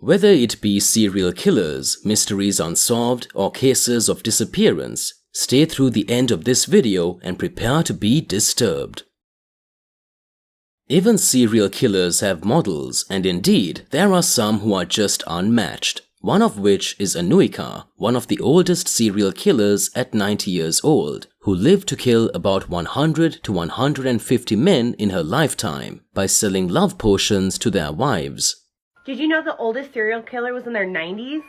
Whether it be serial killers, mysteries unsolved, or cases of disappearance, stay through the end of this video and prepare to be disturbed. Even serial killers have models, and indeed, there are some who are just unmatched. One of which is Anuika, one of the oldest serial killers at 90 years old, who lived to kill about 100 to 150 men in her lifetime by selling love potions to their wives. Did you know the oldest serial killer was in their 90s?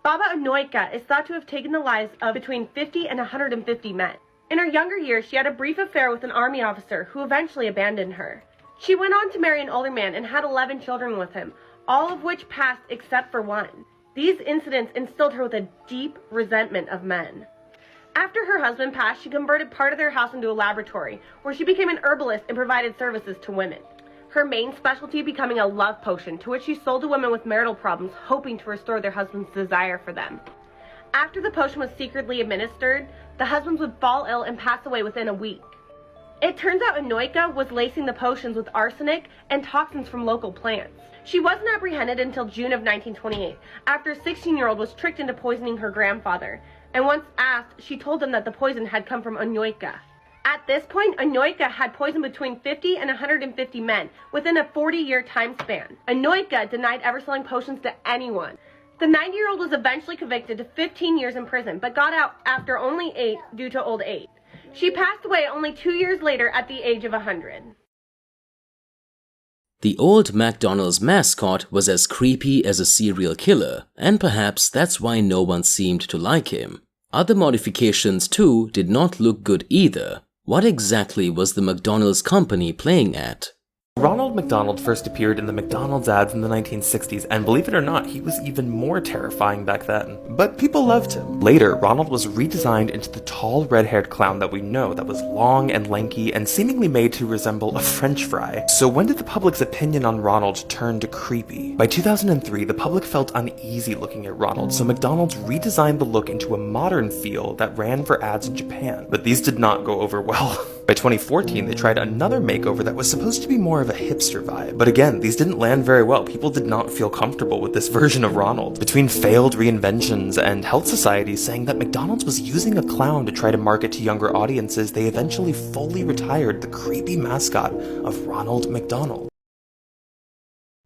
Baba Anuika is thought to have taken the lives of between 50 and 150 men. In her younger years, she had a brief affair with an army officer who eventually abandoned her. She went on to marry an older man and had 11 children with him, all of which passed except for one. These incidents instilled her with a deep resentment of men. After her husband passed, she converted part of their house into a laboratory, where she became an herbalist and provided services to women. Her main specialty becoming a love potion, to which she sold to women with marital problems, hoping to restore their husband's desire for them. After the potion was secretly administered, the husbands would fall ill and pass away within a week. It turns out Anuika was lacing the potions with arsenic and toxins from local plants. She wasn't apprehended until June of 1928, after a 16-year-old was tricked into poisoning her grandfather, and once asked, she told them that the poison had come from Anuika. At this point, Anuika had poisoned between 50 and 150 men within a 40-year time span. Anuika denied ever selling potions to anyone. The 90-year-old was eventually convicted to 15 years in prison, but got out after only 8 due to old age. She passed away only 2 years later at the age of 100. The old McDonald's mascot was as creepy as a serial killer, and perhaps that's why no one seemed to like him. Other modifications too did not look good either. What exactly was the McDonald's company playing at? Ronald McDonald first appeared in the McDonald's ads in the 1960s, and believe it or not, he was even more terrifying back then. But people loved him. Later, Ronald was redesigned into the tall, red-haired clown that we know, that was long and lanky and seemingly made to resemble a French fry. So when did the public's opinion on Ronald turn to creepy? By 2003, the public felt uneasy looking at Ronald, so McDonald's redesigned the look into a modern feel that ran for ads in Japan. But these did not go over well. By 2014, they tried another makeover that was supposed to be more of a hipster vibe. But again, these didn't land very well. People did not feel comfortable with this version of Ronald. Between failed reinventions and health societies saying that McDonald's was using a clown to try to market to younger audiences, they eventually fully retired the creepy mascot of Ronald McDonald.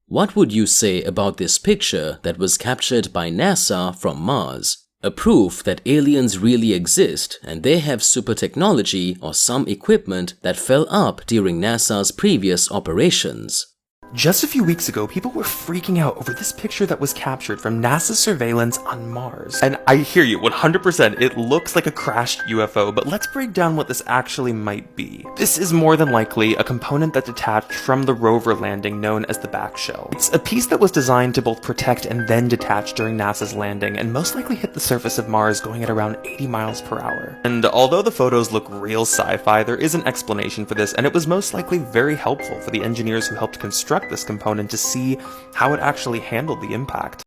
What would you say about this picture that was captured by NASA from Mars? A proof that aliens really exist and they have super technology or some equipment that fell up during NASA's previous operations. Just a few weeks ago, people were freaking out over this picture that was captured from NASA's surveillance on Mars. And I hear you, 100%, it looks like a crashed UFO, but let's break down what this actually might be. This is more than likely a component that detached from the rover landing known as the back shell. It's a piece that was designed to both protect and then detach during NASA's landing, and most likely hit the surface of Mars going at around 80 miles per hour. And although the photos look real sci-fi, there is an explanation for this, and it was most likely very helpful for the engineers who helped construct this component to see how it actually handled the impact.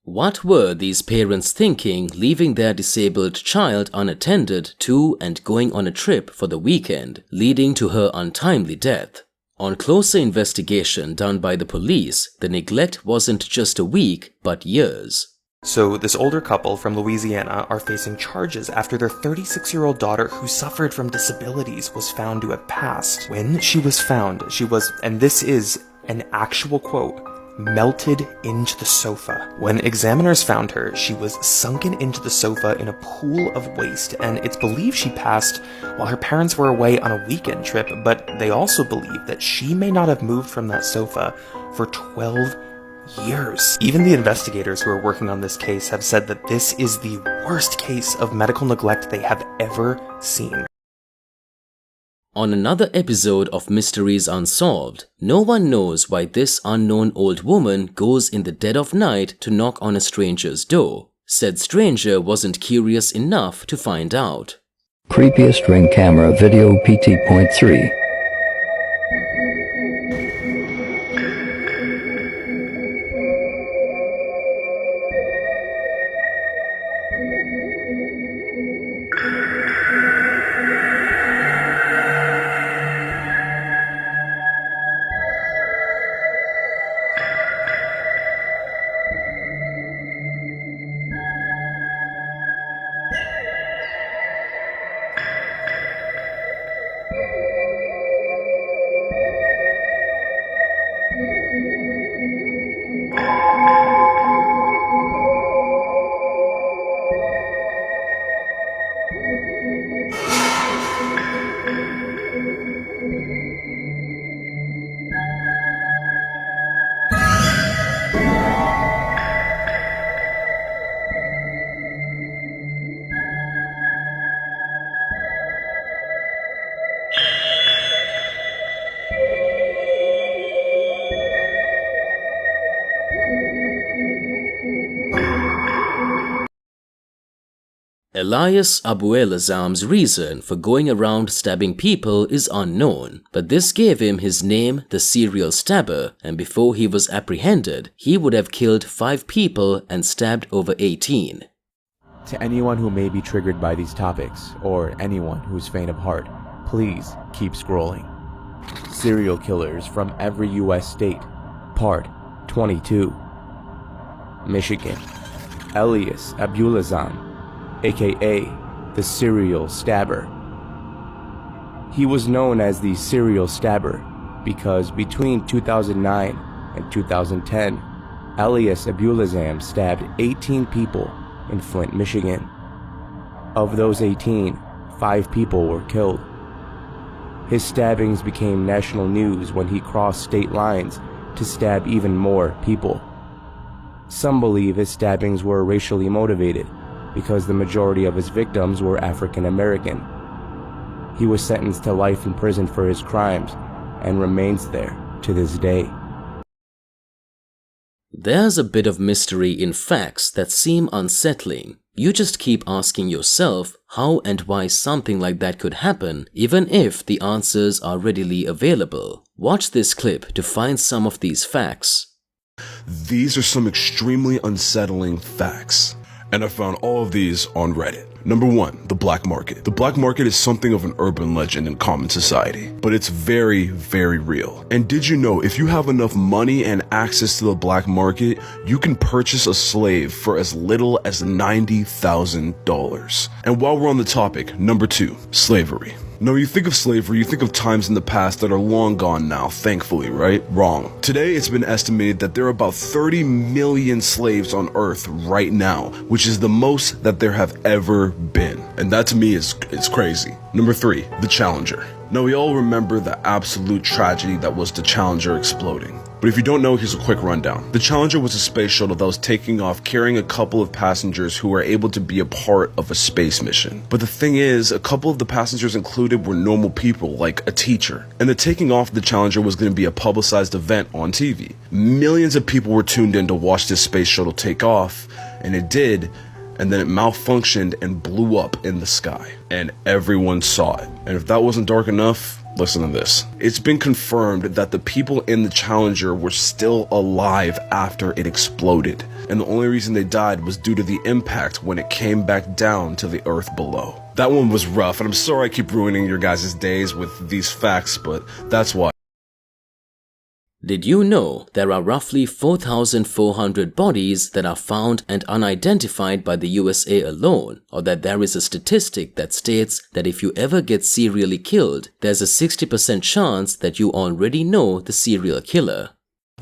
What were these parents thinking leaving their disabled child unattended to and going on a trip for the weekend, leading to her untimely death? On closer investigation done by the police, the neglect wasn't just a week, but years. So this older couple from Louisiana are facing charges after their 36-year-old daughter who suffered from disabilities was found to have passed. When she was found, she was, and this is an actual quote, melted into the sofa. When examiners found her, she was sunken into the sofa in a pool of waste, and it's believed she passed while her parents were away on a weekend trip, but they also believe that she may not have moved from that sofa for 12 years. Even the investigators who are working on this case have said that this is the worst case of medical neglect they have ever seen. On another episode of Mysteries Unsolved, no one knows why this unknown old woman goes in the dead of night to knock on a stranger's door. Said stranger wasn't curious enough to find out. Creepiest Ring Camera Video PT.3. Elias Abu el-Azam's reason for going around stabbing people is unknown, but this gave him his name, the serial stabber, and before he was apprehended, he would have killed 5 people and stabbed over 18. To anyone who may be triggered by these topics, or anyone who's faint of heart, please keep scrolling. Serial Killers from Every U.S. State, Part 22. Michigan. Elias Abu el-Azam, aka the Serial Stabber. He was known as the Serial Stabber because between 2009 and 2010, Elias Abu el-Azam stabbed 18 people in Flint, Michigan. Of those 18, 5 people were killed. His stabbings became national news when he crossed state lines to stab even more people. Some believe his stabbings were racially motivated because the majority of his victims were African American. He was sentenced to life in prison for his crimes and remains there to this day. There's a bit of mystery in facts that seem unsettling. You just keep asking yourself how and why something like that could happen, even if the answers are readily available. Watch this clip to find some of these facts. These are some extremely unsettling facts, and I found all of these on Reddit. Number 1, the black market. The black market is something of an urban legend in common society, but it's very, very real. And did you know if you have enough money and access to the black market, you can purchase a slave for as little as $90,000. And while we're on the topic, number 2, slavery. Now, you think of slavery, you think of times in the past that are long gone now, thankfully, right? Wrong. Today, it's been estimated that there are about 30 million slaves on Earth right now, which is the most that there have ever been. And that to me is crazy. Number 3, the Challenger. Now, we all remember the absolute tragedy that was the Challenger exploding. But if you don't know, here's a quick rundown. The Challenger was a space shuttle that was taking off carrying a couple of passengers who were able to be a part of a space mission. But the thing is, a couple of the passengers included were normal people, like a teacher. And the taking off of the Challenger was going to be a publicized event on TV. Millions of people were tuned in to watch this space shuttle take off, and it did. And then it malfunctioned and blew up in the sky. And everyone saw it. And if that wasn't dark enough, listen to this. It's been confirmed that the people in the Challenger were still alive after it exploded. And the only reason they died was due to the impact when it came back down to the earth below. That one was rough, and I'm sorry I keep ruining your guys' days with these facts, but that's why. Did you know there are roughly 4,400 bodies that are found and unidentified by the USA alone, or that there is a statistic that states that if you ever get serially killed, there's a 60% chance that you already know the serial killer?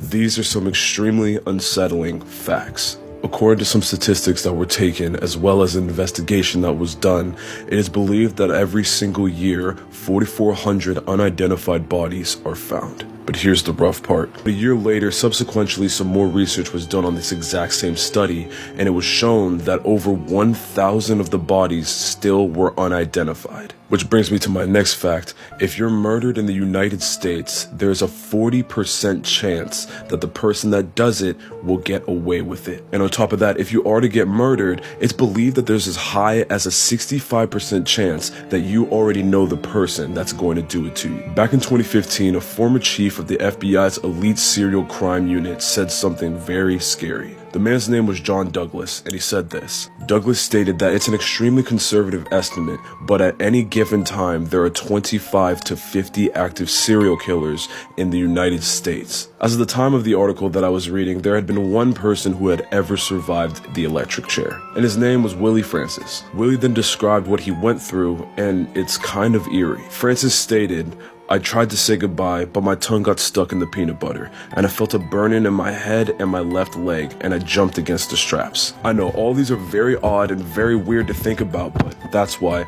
These are some extremely unsettling facts. According to some statistics that were taken, as well as an investigation that was done, it is believed that every single year, 4,400 unidentified bodies are found. But here's the rough part. A year later, subsequently, some more research was done on this exact same study, and it was shown that over 1,000 of the bodies still were unidentified. Which brings me to my next fact. If you're murdered in the United States, there's a 40% chance that the person that does it will get away with it. And on top of that, if you are to get murdered, it's believed that there's as high as a 65% chance that you already know the person that's going to do it to you. Back in 2015, a former chief of the FBI's elite serial crime unit said something very scary. The man's name was John Douglas, and he said this. Douglas stated that it's an extremely conservative estimate, but at any given time, there are 25 to 50 active serial killers in the United States. As of the time of the article that I was reading, there had been one person who had ever survived the electric chair, and his name was Willie Francis. Willie then described what he went through, and it's kind of eerie. Francis stated, I tried to say goodbye, but my tongue got stuck in the peanut butter, and I felt a burning in my head and my left leg, and I jumped against the straps. I know all these are very odd and very weird to think about, but that's why.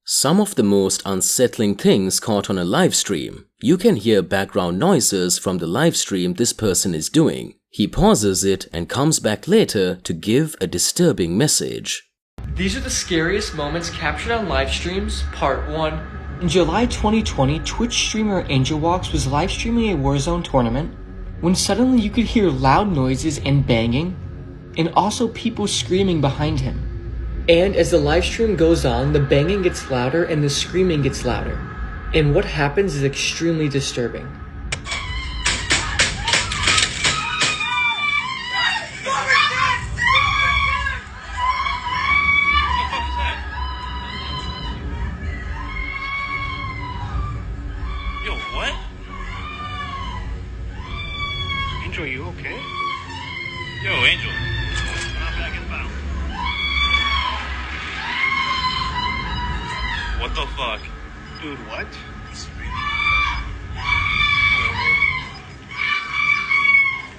Some of the most unsettling things caught on a live stream. You can hear background noises from the live stream this person is doing. He pauses it and comes back later to give a disturbing message. These are the scariest moments captured on live streams, part 1. In July 2020, Twitch streamer AngelWalks was live streaming a Warzone tournament when suddenly you could hear loud noises and banging, and also people screaming behind him. And as the live stream goes on, the banging gets louder and the screaming gets louder. And what happens is extremely disturbing. Yo, what? Angel, you okay? Yo, Angel. Not back and bound. What the fuck? Dude, what?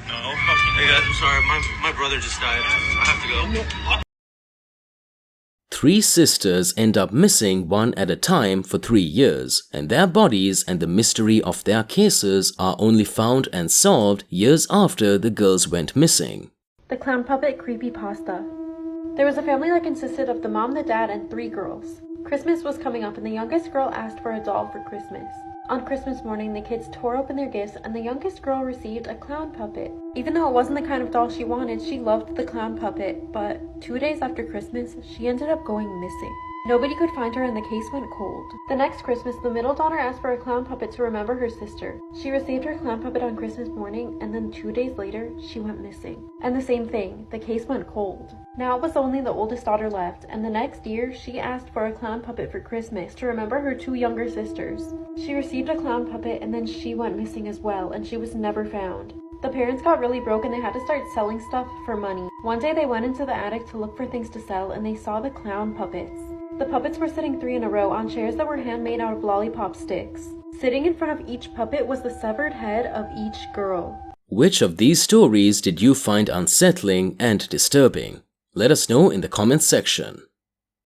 No, fucking. Hey guys, I'm sorry. My brother just died. I have to go. 3 sisters end up missing one at a time for 3 years, and their bodies and the mystery of their cases are only found and solved years after the girls went missing. The Clown Puppet Creepypasta. There was a family that consisted of the mom, the dad, and 3 girls. Christmas was coming up and the youngest girl asked for a doll for Christmas. On Christmas morning, the kids tore open their gifts and the youngest girl received a clown puppet. Even though it wasn't the kind of doll she wanted, she loved the clown puppet, but 2 days after Christmas, she ended up going missing. Nobody could find her and the case went cold. The next Christmas, the middle daughter asked for a clown puppet to remember her sister. She received her clown puppet on Christmas morning, and then 2 days later, she went missing. And the same thing, the case went cold. Now it was only the oldest daughter left, and the next year, she asked for a clown puppet for Christmas to remember her 2 younger sisters. She received a clown puppet, and then she went missing as well, and she was never found. The parents got really broke and they had to start selling stuff for money. One day they went into the attic to look for things to sell, and they saw the clown puppets. The puppets were sitting 3 in a row on chairs that were handmade out of lollipop sticks. Sitting in front of each puppet was the severed head of each girl. Which of these stories did you find unsettling and disturbing? Let us know in the comments section.